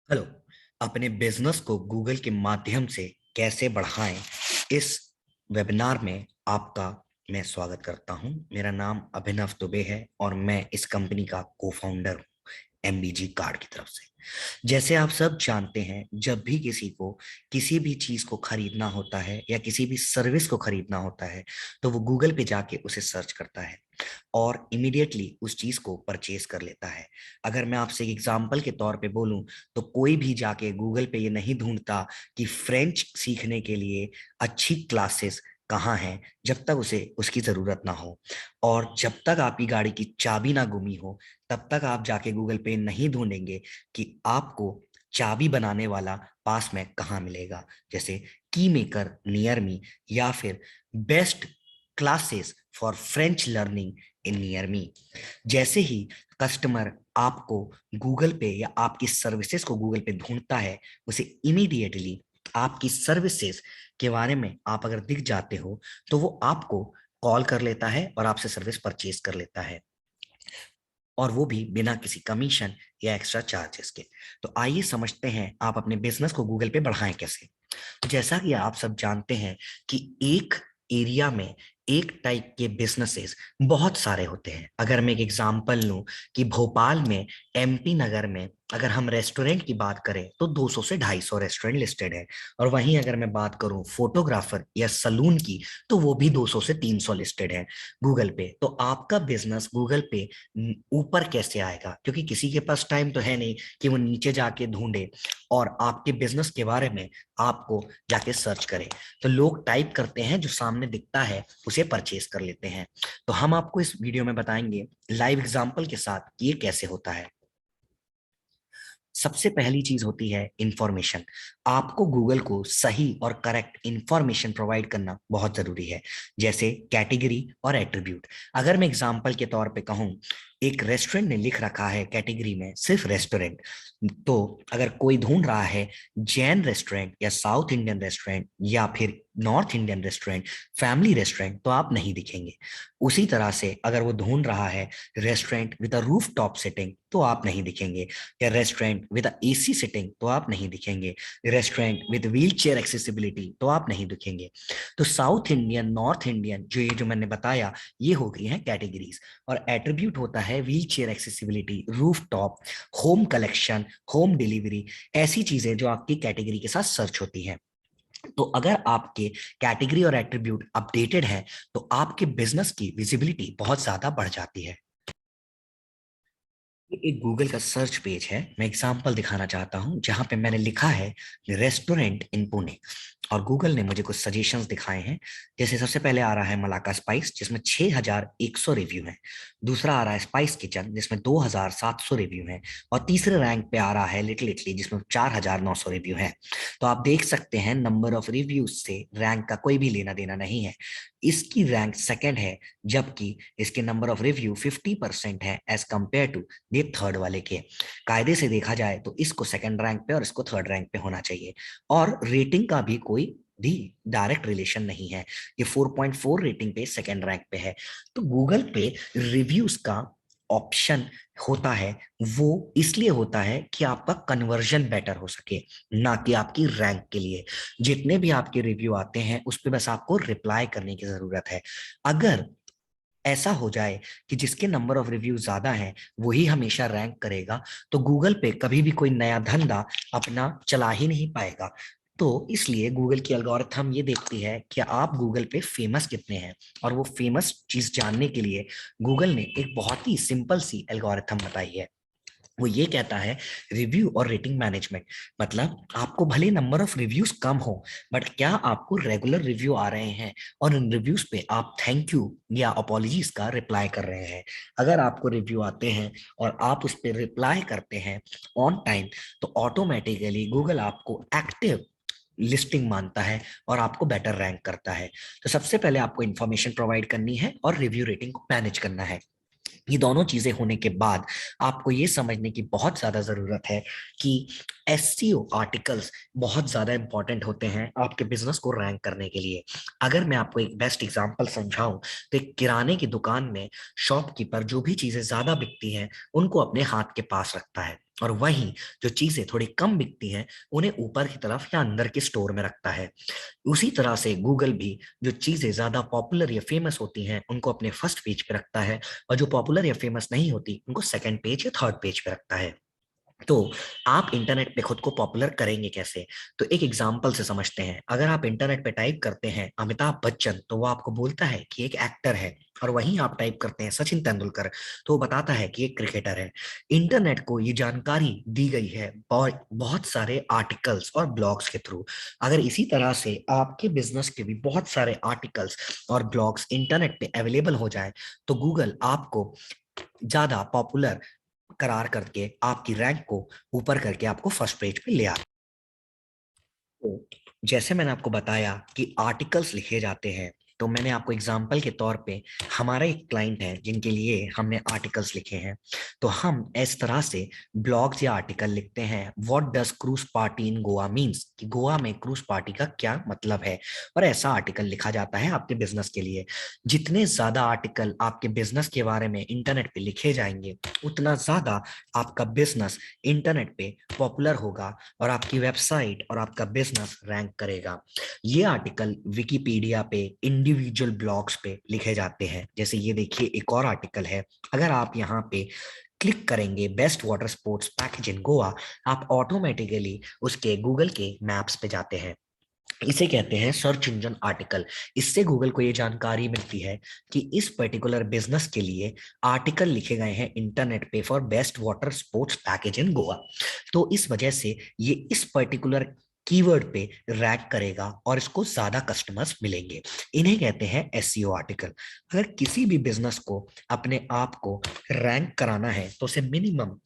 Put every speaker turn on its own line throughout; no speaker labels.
Hello. अपने business को Google के माध्यम से कैसे बढ़ाएं, इस वेबिनार में आपका मैं स्वागत करता हूं। मेरा नाम अभिनव दुबे है और मैं इस कंपनी का को फाउंडर हूं एमबीजी कार्ड की तरफ से। जैसे आप सब जानते हैं, जब भी किसी को किसी भी चीज को खरीदना होता है या किसी भी सर्विस को खरीदना होता है तो वो गूगल पे जाके उसे सर्च करता है और इमीडिएटली उस चीज को परचेज कर लेता है। अगर मैं आपसे एक एग्जांपल के तौर पे बोलूं तो कोई भी जाके गूगल पे ये नहीं ढूंढता कि फ्रेंच सीखने के लिए अच्छी क्लासेस कहाँ हैं जब तक उसे उसकी जरूरत ना हो। और जब तक आपकी गाड़ी की चाबी ना गुमी हो तब तक आप जाके गूगल पे नहीं ढूंढेंगे कि आपको चाबी बनाने वाला पास में कहाँ मिलेगा, जैसे की मेकर नियर मी या फिर best classes for French learning in near me. जैसे ही कस्टमर आपको गूगल पे या आपकी सर्विसेज को गूगल पे ढूंढता है, उसे इमीडिएटली आपकी सर्विसेज के बारे में आप अगर दिख जाते हो तो वो आपको कॉल कर लेता है और आपसे सर्विस परचेज कर लेता है, और वो भी बिना किसी कमीशन या एक्स्ट्रा चार्जेस के। तो आइए समझते हैं आप अपने बिजनेस को गूगल पे बढ़ाएं कैसे। जैसा कि आप सब जानते हैं कि एक एरिया में एक टाइप के बिजनेसेस बहुत सारे होते हैं। अगर मैं एक एग्जांपल लूं कि भोपाल में, एमपी नगर में अगर हम रेस्टोरेंट की बात करें तो 200 से 250 रेस्टोरेंट लिस्टेड है। और वहीं अगर मैं बात करूं फोटोग्राफर या सलून की तो वो भी 200 से 300 लिस्टेड है गूगल पे। तो आपका बिजनेस गूगल पे ऊपर कैसे आएगा, क्योंकि किसी के पास टाइम तो है नहीं कि वो नीचे जाके ढूंढे और आपके बिजनेस के बारे में आपको जाके सर्च करें। तो लोग टाइप करते हैं, जो सामने दिखता है उसे परचेज कर लेते हैं। तो हम आपको इस वीडियो में बताएंगे लाइव एग्जांपल के साथ कि ये कैसे होता है। सबसे पहली चीज होती है इंफॉर्मेशन। आपको गूगल को सही और करेक्ट इंफॉर्मेशन प्रोवाइड करना बहुत जरूरी है, जैसे कैटेगरी और एट्रीब्यूट। अगर मैं एग्जांपल के तौर पे कहूं, एक रेस्टोरेंट ने लिख रखा है कैटेगरी में सिर्फ रेस्टोरेंट, तो अगर कोई ढूंढ रहा है जैन रेस्टोरेंट या साउथ इंडियन रेस्टोरेंट या फिर north Indian restaurant, family restaurant, तो आप नहीं दिखेंगे। उसी तरह से अगर वो ढूंढ रहा है restaurant with a roof top sitting तो आप नहीं दिखेंगे, या रेस्टोरेंट विद एसी सिटिंग तो आप नहीं दिखेंगे, restaurant with wheel chair accessibility तो आप नहीं दिखेंगे। तो साउथ इंडियन, नॉर्थ इंडियन, जो मैंने बताया, ये हो गई हैं कैटेगरीज। और एट्रीब्यूट होता है wheel chair accessibility, roof top, home collection, home delivery, ऐसी चीजें जो आपकी कैटेगरी के साथ सर्च होती हैं। तो अगर आपके कैटेगरी और एट्रीब्यूट अपडेटेड है तो आपके बिजनेस की विजिबिलिटी बहुत ज्यादा बढ़ जाती है। ये एक गूगल का सर्च पेज है। मैं एग्जांपल दिखाना चाहता हूं जहां पे मैंने लिखा है रेस्टोरेंट इन पुणे, और गूगल ने मुझे कुछ सजेशंस दिखाए हैं। जैसे सबसे पहले आ रहा है मलाका स्पाइस जिसमें 6100 रिव्यू हैं। दूसरा आ रहा है स्पाइस किचन जिसमें 2700 रिव्यू हैं। और तीसरे रैंक पे आ रहा है लिटिल इटली जिसमें 4900 रिव्यू हैं। तो आप देख सकते हैं नंबर ऑफ रिव्यूज से रैंक का कोई भी लेना देना नहीं है। इसकी रैंक सेकंड है, जबकि इसके नंबर ऑफ रिव्यू 50% है एज कंपेयर टू ये थर्ड वाले के। कायदे से देखा जाए तो इसको सेकंड रैंक पे और इसको थर्ड रैंक पे होना चाहिए। और रेटिंग का भी कोई भी डायरेक्ट रिलेशन नहीं है। ये 4.4 रेटिंग पे सेकंड रैंक पे है। तो गूगल पे रिव्यूज का ऑप्शन होता है, वो इसलिए होता है कि आपका कन्वर्जन बेटर हो सके, ना कि आपकी रैंक के लिए। जितने भी आपके रिव्यू आते हैं उस पे बस आपको रिप्लाई करने की जरूरत है। अगर ऐसा हो जाए कि जिसके नंबर ऑफ रिव्यू ज्यादा हैं वही हमेशा रैंक करेगा, तो गूगल पे कभी भी कोई नया धंधा अपना चला ही नहीं पाएगा। तो इसलिए गूगल की एल्गोरिथम ये देखती है कि आप गूगल पे फेमस कितने हैं, और वो फेमस चीज जानने के लिए गूगल ने एक बहुत ही सिंपल सी एल्गोरिथम बताई है। वो ये कहता है रिव्यू और रेटिंग मैनेजमेंट। मतलब आपको भले नंबर ऑफ रिव्यूज कम हो, बट क्या आपको रेगुलर रिव्यू आ रहे हैं और इन रिव्यूज पे आप थैंक यू या अपॉलॉजीज का रिप्लाई कर रहे हैं। अगर आपको रिव्यू आते हैं और आप उस पर रिप्लाई करते हैं ऑन टाइम, तो ऑटोमेटिकली गूगल आपको एक्टिव लिस्टिंग मानता है और आपको बेटर रैंक करता है। तो सबसे पहले आपको इंफॉर्मेशन प्रोवाइड करनी है और रिव्यू रेटिंग को मैनेज करना है। ये दोनों चीजें होने के बाद आपको ये समझने की बहुत ज्यादा जरूरत है कि एसईओ आर्टिकल्स बहुत ज्यादा इंपॉर्टेंट होते हैं आपके बिजनेस को रैंक करने के लिए। अगर मैं आपको एक बेस्ट एग्जांपल समझाऊं तो एक किराने की दुकान में शॉपकीपर जो भी चीजें ज्यादा बिकती हैं उनको अपने हाथ के पास रखता है। और वहीं जो चीजें थोड़ी कम बिकती हैं उन्हें ऊपर की तरफ या अंदर के स्टोर में रखता है। उसी तरह से गूगल भी जो चीजें ज्यादा पॉपुलर या फेमस होती हैं उनको अपने फर्स्ट पेज पे रखता है, और जो पॉपुलर या फेमस नहीं होती उनको सेकंड पेज या थर्ड पेज पे रखता है। तो आप इंटरनेट पे खुद को पॉपुलर करेंगे कैसे? तो एक एग्जांपल से समझते हैं। अगर आप इंटरनेट पे टाइप करते हैं अमिताभ बच्चन तो वो आपको बोलता है कि एक एक्टर है, और वहीं आप टाइप करते हैं सचिन तेंदुलकर तो वो बताता है कि एक क्रिकेटर है। इंटरनेट को ये जानकारी दी गई है और बहुत सारे आर्टिकल्स और ब्लॉग्स के थ्रू। अगर इसी तरह से आपके बिजनेस के भी बहुत सारे आर्टिकल्स और ब्लॉग्स इंटरनेट पे अवेलेबल हो जाए तो गूगल आपको ज्यादा पॉपुलर करार करके आपकी रैंक को ऊपर करके आपको फर्स्ट पेज पे ले आता है। तो जैसे मैंने आपको बताया कि आर्टिकल्स लिखे जाते हैं, तो मैंने आपको एग्जाम्पल के तौर पे हमारा एक क्लाइंट है जिनके लिए हमने आर्टिकल्स लिखे हैं। तो हम इस तरह से ब्लॉग्स या आर्टिकल लिखते हैं। What does cruise party in Goa means, कि गोवा में क्रूज पार्टी का क्या मतलब है, और ऐसा आर्टिकल लिखा जाता है आपके बिजनेस के लिए। जितने ज्यादा आर्टिकल आपके बिजनेस के बारे में इंटरनेट पे लिखे जाएंगे उतना ज्यादा आपका बिजनेस इंटरनेट पे पॉपुलर होगा और आपकी वेबसाइट और आपका बिजनेस रैंक करेगा। ये आर्टिकल विकिपीडिया पे इंडिविजुअल ब्लॉग्स पे लिखे जाते हैं। जैसे ये देखिए एक और आर्टिकल है। अगर आप यहाँ पे क्लिक करेंगे बेस्ट वाटर स्पोर्ट्स पैकेज इन गोवा, आप ऑटोमेटिकली उसके गूगल के मैप्स पे जाते हैं। इसे कहते हैं सर्च इंजन आर्टिकल। इससे गूगल को ये जानकारी मिलती है कि इस पर्टिकुलर बिजनेस के लिए आर्टिकल लिखे गए हैं इंटरनेट पे for best water sports package इन गोवा। तो इस वजह से ये इस पर्टिकुलर कीवर्ड पे रैंक करेगा और इसको ज्यादा कस्टमर्स मिलेंगे। इन्हें कहते हैं एसईओ आर्टिकल। अगर किसी भी बिजनेस को अपने आप को रैंक कराना है तो उसे मिनिमम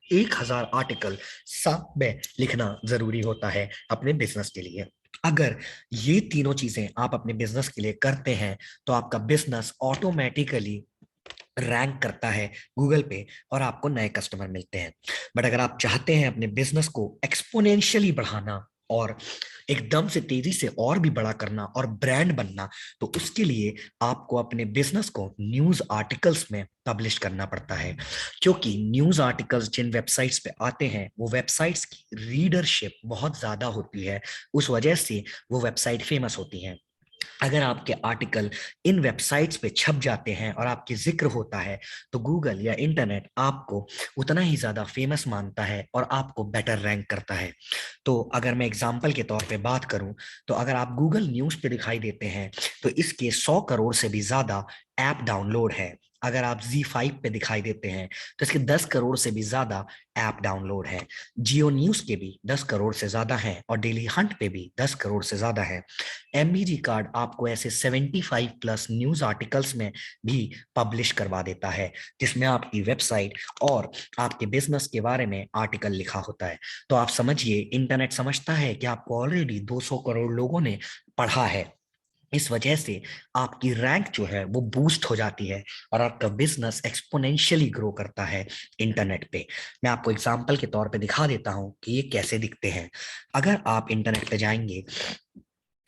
1000 आर्टिकल साथ में लिखना जरूरी होता है अपने बिजनेस के लिए। अगर ये तीनों चीजें आप अपने बिजनेस के लिए करते हैं तो आपका बिजनेस ऑटोमेटिकली रैंक करता है गूगल पे और आपको नए कस्टमर मिलते हैं। बट अगर आप चाहते हैं अपने बिजनेस को एक्सपोनेंशियली बढ़ाना और एकदम से तेजी से और भी बड़ा करना और ब्रांड बनना, तो उसके लिए आपको अपने बिजनेस को न्यूज आर्टिकल्स में पब्लिश करना पड़ता है। क्योंकि न्यूज आर्टिकल्स जिन वेबसाइट्स पे आते हैं वो वेबसाइट्स की रीडरशिप बहुत ज्यादा होती है, उस वजह से वो वेबसाइट फेमस होती हैं। अगर आपके आर्टिकल इन वेबसाइट्स पे छप जाते हैं और आपके जिक्र होता है तो गूगल या इंटरनेट आपको उतना ही ज्यादा फेमस मानता है और आपको बेटर रैंक करता है। तो अगर मैं एग्जांपल के तौर पे बात करूं तो अगर आप गूगल न्यूज पे दिखाई देते हैं तो इसके 100 करोड़ से भी ज्यादा ऐप डाउनलोड है। अगर आप Z5 पे दिखाई देते हैं तो इसके 10 करोड़ से भी ज्यादा ऐप डाउनलोड है। जियो न्यूज के भी 10 करोड़ से ज्यादा हैं और डेली हंट पे भी 10 करोड़ से ज्यादा है। एमबीजी कार्ड आपको ऐसे 75 प्लस न्यूज आर्टिकल्स में भी पब्लिश करवा देता है जिसमें आपकी वेबसाइट और आपके बिजनेस के बारे में आर्टिकल लिखा होता है। तो आप समझिए इंटरनेट समझता है कि आपको ऑलरेडी 200 करोड़ लोगों ने पढ़ा है। इस वजह से आपकी रैंक जो है वो बूस्ट हो जाती है और आपका बिजनेस एक्सपोनेंशियली ग्रो करता है इंटरनेट पे। मैं आपको एग्जांपल के तौर पे दिखा देता हूं कि ये कैसे दिखते हैं। अगर आप इंटरनेट पे जाएंगे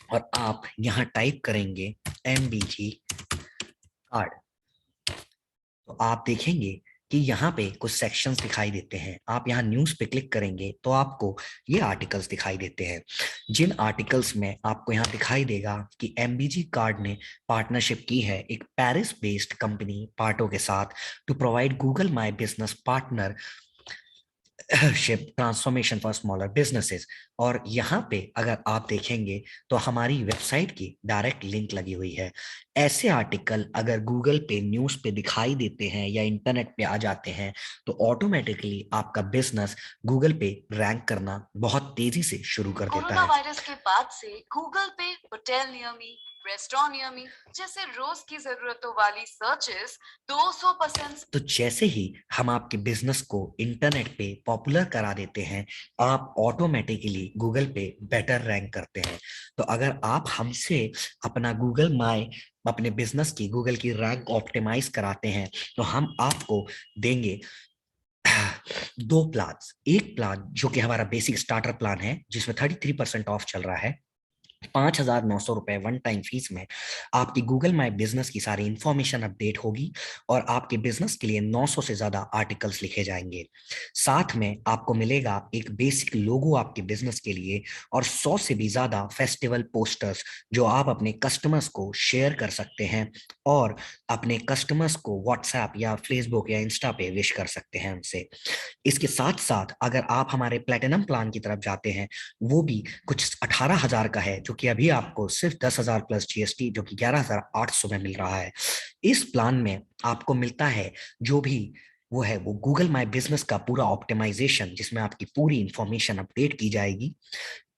और आप यहाँ टाइप करेंगे एमबीजी कार्ड, तो आप देखेंगे कि यहाँ पे कुछ सेक्शंस दिखाई देते हैं। आप यहाँ न्यूज पे क्लिक करेंगे तो आपको ये आर्टिकल्स दिखाई देते हैं। जिन आर्टिकल्स में आपको यहाँ दिखाई देगा कि एमबीजी कार्ड ने पार्टनरशिप की है एक पेरिस बेस्ड कंपनी पार्टो के साथ to provide Google my business partnership transformation for smaller businesses. और यहाँ पे अगर आप देखेंगे तो हमारी वेबसाइट की डायरेक्ट लिंक लगी हुई है। ऐसे आर्टिकल अगर गूगल पे न्यूज पे दिखाई देते हैं या इंटरनेट पे आ जाते हैं तो ऑटोमेटिकली आपका बिजनेस गूगल पे रैंक करना बहुत तेजी से शुरू कर देता
कोरोना
है।
वायरस के बाद से गूगल पे hotel near me, restaurant near me जैसे रोज की जरूरतों वाली सर्चेस 200%
तो जैसे ही हम आपके बिजनेस को इंटरनेट पे पॉपुलर करा देते हैं आप ऑटोमेटिकली गूगल पे बेटर रैंक करते हैं। तो अगर आप हमसे अपना गूगल माय अपने बिजनेस की गूगल की रैंक ऑप्टिमाइज कराते हैं तो हम आपको देंगे दो प्लान। एक प्लान जो कि हमारा बेसिक स्टार्टर प्लान है जिसमें 33% ऑफ चल रहा है, ₹5,900 वन टाइम फीस में आपकी गूगल माई बिजनेस की सारी इंफॉर्मेशन अपडेट होगी और आपके बिजनेस के लिए 900 से ज्यादा आर्टिकल्स लिखे जाएंगे। साथ में आपको मिलेगा एक बेसिक लोगो आपके बिजनेस के लिए और 100 से भी ज्यादा फेस्टिवल पोस्टर्स जो आप अपने कस्टमर्स को शेयर कर सकते हैं और अपने कस्टमर्स को व्हाट्सएप या फेसबुक या इंस्टा पे विश कर सकते हैं उनसे। इसके साथ साथ अगर आप हमारे प्लेटिनम प्लान की तरफ जाते हैं, वो भी कुछ 18,000 का है, जो कि अभी आपको सिर्फ 10,000 प्लस जीएसटी जो कि 11,800 में मिल रहा है। इस प्लान में आपको मिलता है जो भी वो गूगल माई बिजनेस का पूरा ऑप्टिमाइजेशन, जिसमें आपकी पूरी इंफॉर्मेशन अपडेट की जाएगी।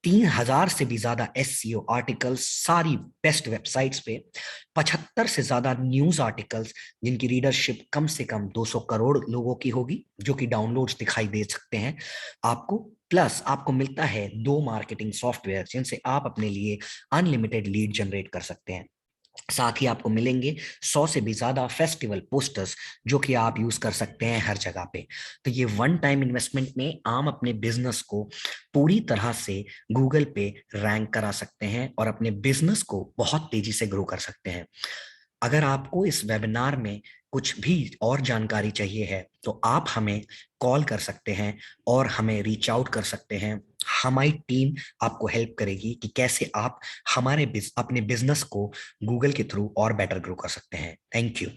3,000 से भी ज्यादा एसईओ आर्टिकल्स सारी बेस्ट वेबसाइट्स पे, 75 से ज्यादा न्यूज आर्टिकल्स जिनकी रीडरशिप कम से कम 200 करोड़ लोगों की होगी, जो कि डाउनलोड्स दिखाई दे सकते हैं आपको। प्लस आपको मिलता है 2 मार्केटिंग सॉफ्टवेयर जिनसे आप अपने लिए अनलिमिटेड लीड जनरेट कर सकते हैं। साथ ही आपको मिलेंगे 100 से भी ज्यादा फेस्टिवल पोस्टर्स जो कि आप यूज कर सकते हैं हर जगह पे। तो ये वन टाइम इन्वेस्टमेंट में आप अपने बिजनेस को पूरी तरह से गूगल पे रैंक करा सकते हैं और अपने बिजनेस को बहुत तेजी से ग्रो कर सकते हैं। अगर आपको इस वेबिनार में कुछ भी और जानकारी चाहिए है तो आप हमें कॉल कर सकते हैं और हमें रीच आउट कर सकते हैं। हमारी टीम आपको हेल्प करेगी कि कैसे आप अपने बिजनेस को गूगल के थ्रू और बेटर ग्रो कर सकते हैं। Thank you.